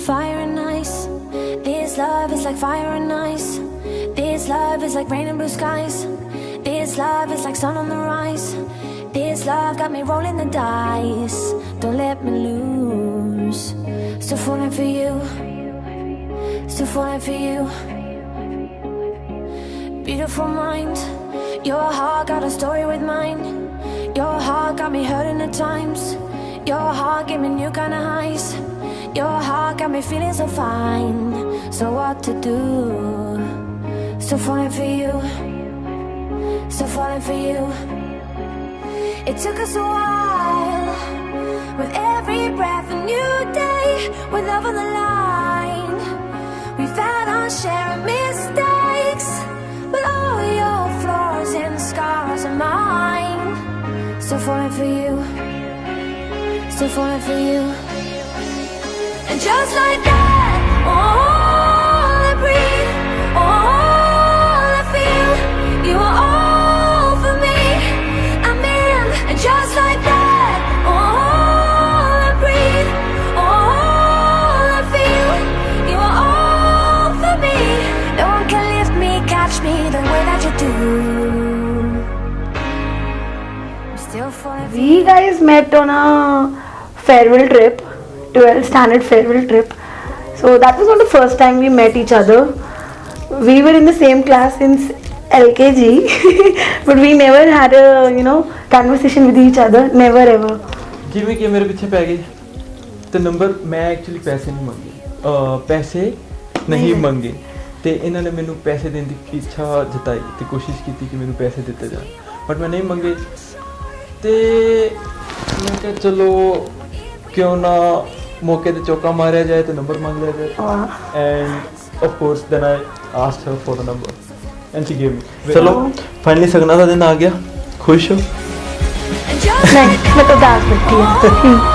fire and ice. This love is like fire and ice. This love is like rain and blue skies. This love is like sun on the rise. This love got me rolling the dice. Don't let me lose. Still falling for you. Still falling for you. Beautiful mind. Your heart got a story with mine. Your heart got me hurting at times. Your heart gave me new kind of highs. Your heart got me feeling so fine. So what to do? Still falling for you. Still falling for you. It took us a while. With every breath a new day. With love on the line. We've had our share of mistakes. But all your flaws and scars are mine. Still falling for you. Still falling for you. And just like that, all I breathe, all I feel, you are all for me. I'm in. And just like that, all I breathe, all I feel, you are all for me. No one can lift me, catch me the way that you do. I'm still falling for you. We guys met on a farewell trip, 12th standard farewell trip. So that was not the first time we met each other. We were in the same class since LKG, but we never had a conversation with each other. Never ever. ਜਿਵੇਂ ਕਿ ਮੇਰੇ ਪਿੱਛੇ ਪੈ ਗਏ ਤੇ number ਮੈਂ actually ਪੈਸੇ ਨਹੀਂ ਮੰਗੇ, ਪੈਸੇ ਨਹੀਂ ਮੰਗੇ ਤੇ ਇਹਨਾਂ ਨੇ ਮੈਨੂੰ ਪੈਸੇ ਦੇਣ ਦੀ ਇੱਛਾ ਜਤਾਈ ਤੇ ਕੋਸ਼ਿਸ਼ ਕੀਤੀ ਕਿ ਮੈਨੂੰ ਪੈਸੇ ਦਿੱਤੇ ਜਾਣ, ਬਟ ਮੈਂ ਨਹੀਂ ਮੰਗੇ ਤੇ ਮੈਂ ਕਿਹਾ ਚਲੋ ਕਿਉਂ ਨਾ ਮੌਕੇ ਤੇ ਚੌਕਾ ਮਾਰਿਆ ਜਾਏ ਤੇ ਨੰਬਰ ਮੰਗ ਲਿਆ ਜਾਏ and of course then I asked her for the number and she gave me. ਚਲੋ ਫਾਈਨਲੀ ਸਗਨਾ ਦਾ ਦਿਨ ਆ ਗਿਆ, ਖੁਸ਼ ਹੋ? नहीं, मैं तो दास बैठी हूँ।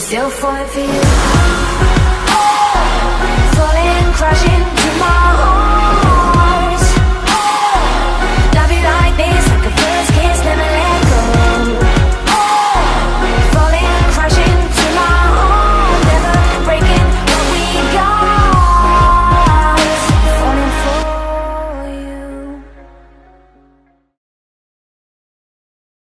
Still falling for you.